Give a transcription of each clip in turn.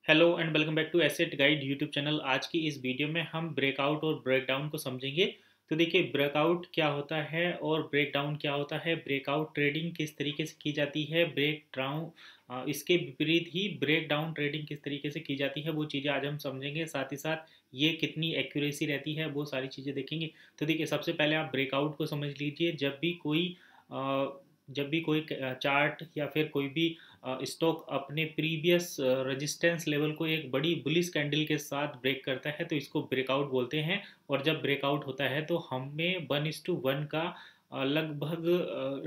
Hello and welcome back to asset guide YouTube channel. आज की इस वीडियो में हम ब्रेकआउट और ब्रेकडाउन को समझेंगे। तो देखिए, ब्रेकआउट क्या होता है और ब्रेकडाउन क्या होता है, ब्रेकआउट ट्रेडिंग किस तरीके से की जाती है, ब्रेकडाउन इसके विपरीत ही ब्रेकडाउन ट्रेडिंग किस तरीके से की जाती है, वो चीज़ें आज हम समझेंगे। साथ ही साथ ये कितनी एक्यूरेसी रहती है वो सारी चीज़ें देखेंगे। तो देखिए, सबसे पहले आप ब्रेकआउट को समझ लीजिए। जब भी कोई चार्ट या फिर कोई भी स्टॉक अपने प्रीवियस रेजिस्टेंस लेवल को एक बड़ी बुलिश कैंडल के साथ ब्रेक करता है तो इसको ब्रेकआउट बोलते हैं। और जब ब्रेकआउट होता है तो हमें 1:1 का लगभग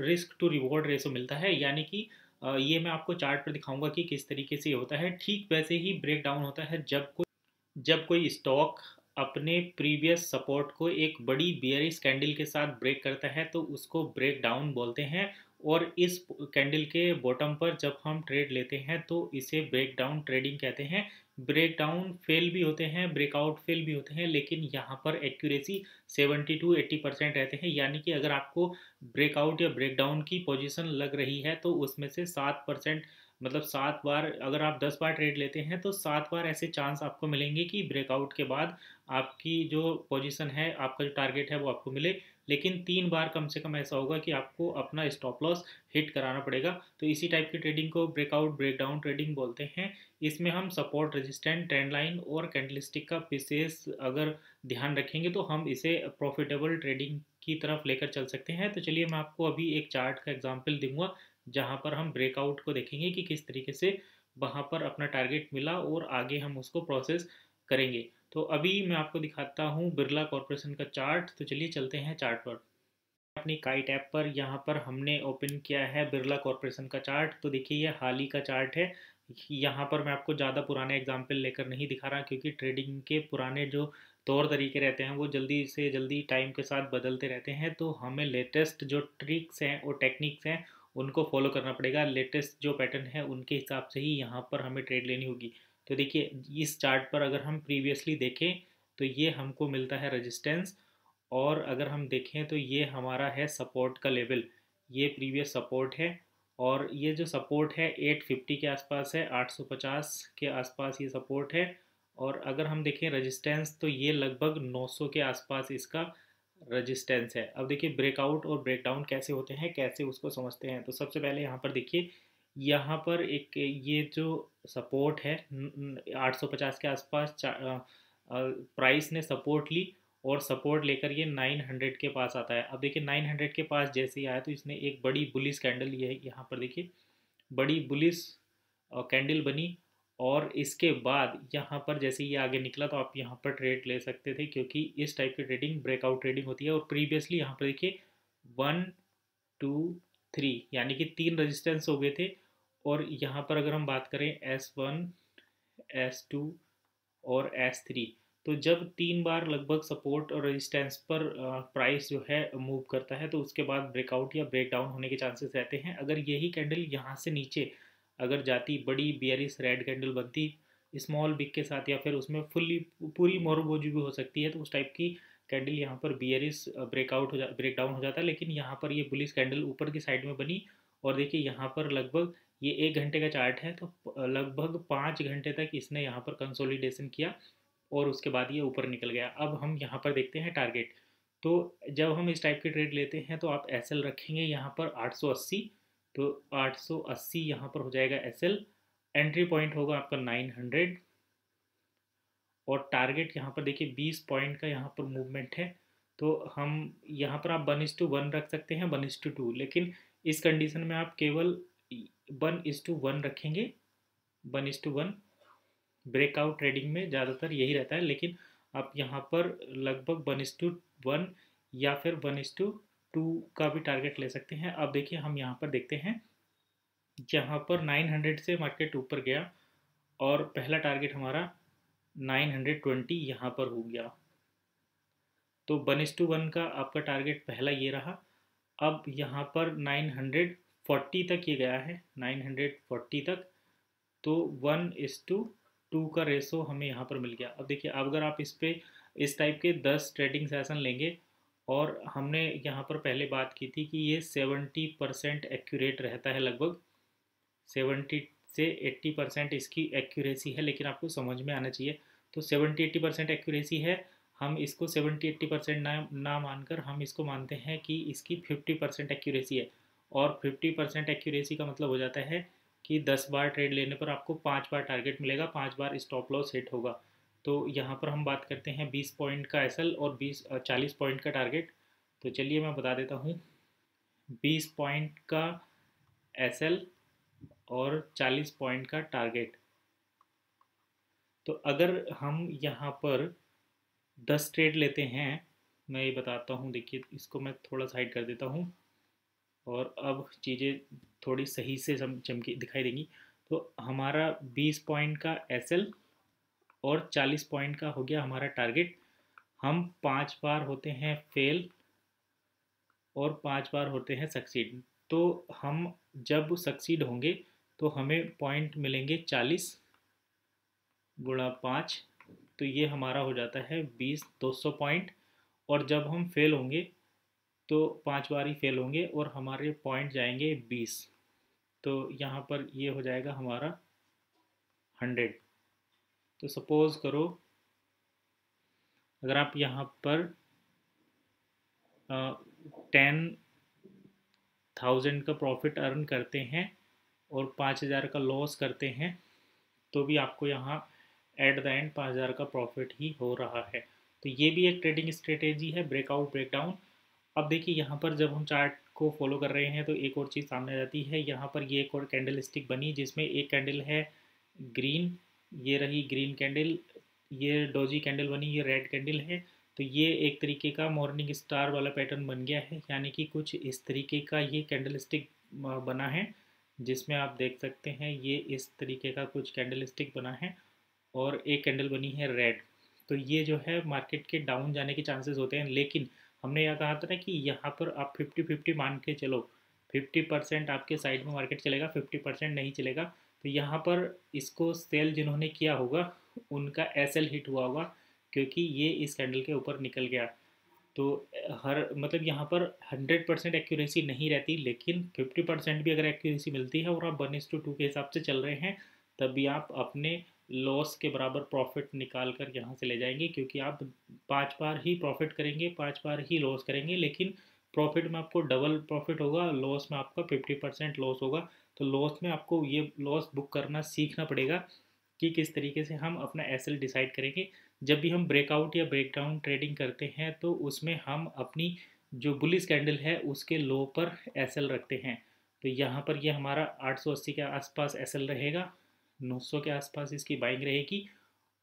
रिस्क टू रिवॉर्ड रेशो मिलता है। यानी कि ये मैं आपको चार्ट पर दिखाऊंगा कि किस तरीके से ये होता है। ठीक वैसे ही ब्रेक डाउन होता है जब कोई स्टॉक अपने प्रीवियस सपोर्ट को एक बड़ी बियरिश कैंडल के साथ ब्रेक करता है तो उसको ब्रेक डाउन बोलते हैं। और इस कैंडल के बॉटम पर जब हम ट्रेड लेते हैं तो इसे ब्रेक डाउन ट्रेडिंग कहते हैं। ब्रेक डाउन फेल भी होते हैं, ब्रेकआउट फेल भी होते हैं, लेकिन यहाँ पर एक्यूरेसी 70 to 80% रहते हैं। यानी कि अगर आपको ब्रेकआउट या ब्रेक डाउन की पोजीशन लग रही है तो उसमें से 7%, मतलब 7 बार, अगर आप 10 बार ट्रेड लेते हैं तो 7 बार ऐसे चांस आपको मिलेंगे कि ब्रेकआउट के बाद आपकी जो पोजीशन है, आपका जो टारगेट है वो आपको मिले। लेकिन 3 बार कम से कम ऐसा होगा कि आपको अपना स्टॉप लॉस हिट कराना पड़ेगा। तो इसी टाइप की ट्रेडिंग को ब्रेकआउट ब्रेकडाउन ट्रेडिंग बोलते हैं। इसमें हम सपोर्ट, रेजिस्टेंट, ट्रेंड लाइन और कैंडलस्टिक का विशेष अगर ध्यान रखेंगे तो हम इसे प्रॉफिटेबल ट्रेडिंग की तरफ लेकर चल सकते हैं। तो चलिए, मैं आपको अभी एक चार्ट का एग्जांपल दूंगा जहां पर हम ब्रेकआउट को देखेंगे कि किस तरीके से वहां पर अपना टारगेट मिला और आगे हम उसको प्रोसेस करेंगे। तो अभी मैं आपको दिखाता हूँ बिरला कॉरपोरेशन का चार्ट। तो चलिए चलते हैं चार्ट पर। अपनी काइट ऐप पर यहाँ पर हमने ओपन किया है बिरला कॉरपोरेशन का चार्ट। तो देखिए, ये हाल ही का चार्ट है। यहाँ पर मैं आपको ज़्यादा पुराने एग्जाम्पल लेकर नहीं दिखा रहा क्योंकि ट्रेडिंग के पुराने जो तौर तरीके रहते हैं वो जल्दी से जल्दी टाइम के साथ बदलते रहते हैं। तो हमें लेटेस्ट जो ट्रिक्स हैं और टेक्निक्स हैं उनको फॉलो करना पड़ेगा। लेटेस्ट जो पैटर्न है उनके हिसाब से ही यहाँ पर हमें ट्रेड लेनी होगी। तो देखिए, इस चार्ट पर अगर हम प्रीवियसली देखें तो ये हमको मिलता है रेजिस्टेंस। और अगर हम देखें तो ये हमारा है सपोर्ट का लेवल। ये प्रीवियस सपोर्ट है और ये जो सपोर्ट है 850 के आसपास है, 850 के आसपास ये सपोर्ट है। और अगर हम देखें रेजिस्टेंस तो ये लगभग 900 के आसपास इसका रेजिस्टेंस है। अब देखिए, ब्रेकआउट और ब्रेकडाउन कैसे होते हैं, कैसे उसको समझते हैं। तो सबसे पहले यहाँ पर देखिए, यहाँ पर एक ये जो सपोर्ट है 850 के आसपास प्राइस ने सपोर्ट ली और सपोर्ट लेकर ये 900 के पास आता है। अब देखिए, 900 के पास जैसे ही आया तो इसने एक बड़ी बुलिश कैंडल, ये यहाँ पर देखिए बड़ी बुलिश कैंडल बनी। और इसके बाद यहाँ पर जैसे ये आगे निकला तो आप यहाँ पर ट्रेड ले सकते थे क्योंकि इस टाइप की ट्रेडिंग ब्रेकआउट ट्रेडिंग होती है। और प्रीवियसली यहाँ पर देखिए 1 2 3 यानी कि 3 रेजिस्टेंस हो गए थे। और यहाँ पर अगर हम बात करें S1, S2 और S3, तो जब 3 बार लगभग सपोर्ट और रेजिस्टेंस पर प्राइस जो है मूव करता है तो उसके बाद ब्रेकआउट या ब्रेकडाउन होने के चांसेस रहते हैं। अगर यही कैंडल यहाँ से नीचे अगर जाती, बड़ी बियरिश रेड कैंडल बनती स्मॉल बिग के साथ, या फिर उसमें फुल्ली पूरी मोरोबोजी भी हो सकती है, तो उस टाइप की कैंडल यहाँ पर बियरिश ब्रेकडाउन हो जाता है। लेकिन यहाँ पर ये बुलिश कैंडल ऊपर की साइड में बनी। और देखिए, यहाँ पर लगभग ये 1 घंटे का चार्ट है तो लगभग 5 घंटे तक इसने यहाँ पर कंसोलिडेशन किया और उसके बाद ये ऊपर निकल गया। अब हम यहाँ पर देखते हैं टारगेट। तो जब हम इस टाइप के ट्रेड लेते हैं तो आप एस एल रखेंगे यहाँ पर 880। तो 880 यहाँ पर हो जाएगा एस एल। एंट्री पॉइंट होगा आपका 900। और टारगेट यहाँ पर देखिए 20 पॉइंट का यहाँ पर मूवमेंट है। तो हम यहाँ पर आप 1:1 रख सकते हैं, 1:2, लेकिन इस कंडीशन में आप केवल 1:1 रखेंगे। 1:1 ब्रेकआउट ट्रेडिंग में ज़्यादातर यही रहता है, लेकिन आप यहाँ पर लगभग 1:1 या फिर 1:2 का भी टारगेट ले सकते हैं। अब देखिए, हम यहाँ पर देखते हैं जहाँ पर 900 से मार्केट ऊपर गया और पहला टारगेट हमारा 920 यहाँ पर हो गया। तो 1:1 का आपका टारगेट पहला ये रहा। अब यहाँ पर 940 तक ये गया है, 940 तक। तो 1:2 का रेशो हमें यहाँ पर मिल गया। अब देखिए, अब अगर आप इस टाइप के 10 ट्रेडिंग सेशन लेंगे, और हमने यहाँ पर पहले बात की थी कि ये 70% एक्यूरेट रहता है, लगभग 70 से 80% इसकी एक्यूरेसी है, लेकिन आपको समझ में आना चाहिए। तो 70-80% एक्यूरेसी है, हम इसको 70-80% ना मानकर हम इसको मानते हैं कि इसकी 50% एक्यूरेसी है। और 50% एक्यूरेसी का मतलब हो जाता है कि 10 बार ट्रेड लेने पर आपको 5 बार टारगेट मिलेगा, 5 बार स्टॉप लॉस हिट होगा। तो यहाँ पर हम बात करते हैं 20 पॉइंट का एसएल और 40 पॉइंट का टारगेट। तो चलिए मैं बता देता हूँ। 20 पॉइंट का एसएल और 40 पॉइंट का टारगेट। तो अगर हम यहाँ पर 10 ट्रेड लेते हैं, मैं ये बताता हूँ, देखिए इसको मैं थोड़ा साइड कर देता हूँ और अब चीज़ें थोड़ी सही से चमकी दिखाई देंगी। तो हमारा 20 पॉइंट का एसएल और 40 पॉइंट का हो गया हमारा टारगेट। हम 5 बार होते हैं फेल और 5 बार होते हैं सक्सीड। तो हम जब सक्सीड होंगे तो हमें पॉइंट मिलेंगे 40 गुणा 5, तो ये हमारा हो जाता है 200 पॉइंट। और जब हम फेल होंगे तो 5 बार ही फेल होंगे और हमारे पॉइंट जाएंगे 20। तो यहाँ पर ये हो जाएगा हमारा 100। तो सपोज़ करो अगर आप यहाँ पर 10,000 का प्रॉफिट अर्न करते हैं और 5,000 का लॉस करते हैं, तो भी आपको यहाँ एट द एंड 5,000 का प्रॉफिट ही हो रहा है। तो ये भी एक ट्रेडिंग स्ट्रेटेजी है, ब्रेकआउट ब्रेकडाउन। अब देखिए यहाँ पर जब हम चार्ट को फॉलो कर रहे हैं तो एक और चीज़ सामने आ जाती है। यहाँ पर ये एक और कैंडल स्टिक बनी जिसमें एक कैंडल है ग्रीन, ये रही ग्रीन कैंडल, ये डोजी कैंडल बनी, ये रेड कैंडल है। तो ये एक तरीके का मॉर्निंग स्टार वाला पैटर्न बन गया है, यानी कि कुछ इस तरीके का ये कैंडल स्टिक बना है, जिसमें आप देख सकते हैं ये इस तरीके का कुछ कैंडल स्टिक बना है और एक कैंडल बनी है रेड। तो ये जो है मार्केट के डाउन जाने के चांसेस होते हैं, लेकिन हमने यह कहा था ना कि यहाँ पर आप 50-50 मान के चलो, 50% आपके साइड में मार्केट चलेगा, 50% नहीं चलेगा। तो यहाँ पर इसको सेल जिन्होंने किया होगा उनका एसएल हिट हुआ होगा, क्योंकि ये इस कैंडल के ऊपर निकल गया। तो हर मतलब यहाँ पर 100% एक्यूरेसी नहीं रहती, लेकिन 50% भी अगर एक्यूरेसी मिलती है और आप 1:2 के हिसाब से चल रहे हैं, तब भी आप अपने लॉस के बराबर प्रॉफिट निकाल कर यहाँ से ले जाएंगे, क्योंकि आप 5 बार ही प्रॉफिट करेंगे, 5 बार ही लॉस करेंगे, लेकिन प्रॉफिट में आपको डबल प्रॉफिट होगा, लॉस में आपका 50% लॉस होगा। तो लॉस में आपको ये लॉस बुक करना सीखना पड़ेगा कि किस तरीके से हम अपना एसएल डिसाइड करेंगे। जब भी हम ब्रेकआउट या ब्रेकडाउन ट्रेडिंग करते हैं तो उसमें हम अपनी जो बुलिश कैंडल है उसके लो पर एसएल रखते हैं। तो यहाँ पर ये हमारा 880 के आसपास एसएल रहेगा, 900 के आसपास इसकी बाइंग रहेगी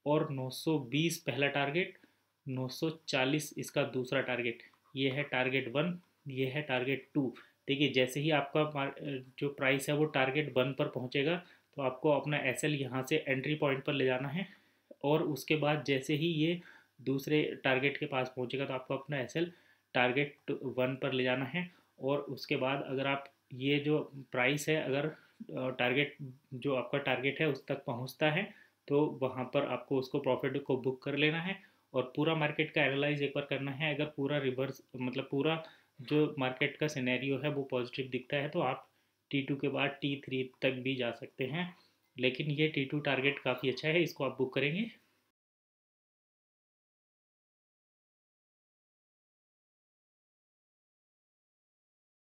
और 920 पहला टारगेट, 940 इसका दूसरा टारगेट। ये है टारगेट 1, ये है टारगेट 2। देखिए जैसे ही आपका जो प्राइस है वो टारगेट 1 पर पहुँचेगा तो आपको अपना एसएल यहाँ से एंट्री पॉइंट पर ले जाना है, और उसके बाद जैसे ही ये दूसरे टारगेट के पास पहुँचेगा तो आपको अपना एसएल टारगेट 1 पर ले जाना है। और उसके बाद अगर आप ये जो प्राइस है अगर टारगेट जो आपका टारगेट है उस तक पहुँचता है तो वहाँ पर आपको उसको प्रॉफिट को बुक कर लेना है और पूरा मार्केट का एनालाइज एक बार करना है। अगर पूरा रिवर्स मतलब पूरा जो मार्केट का सिनेरियो है वो पॉजिटिव दिखता है तो आप T2 के बाद T3 तक भी जा सकते हैं, लेकिन ये T2 टारगेट काफ़ी अच्छा है, इसको आप बुक करेंगे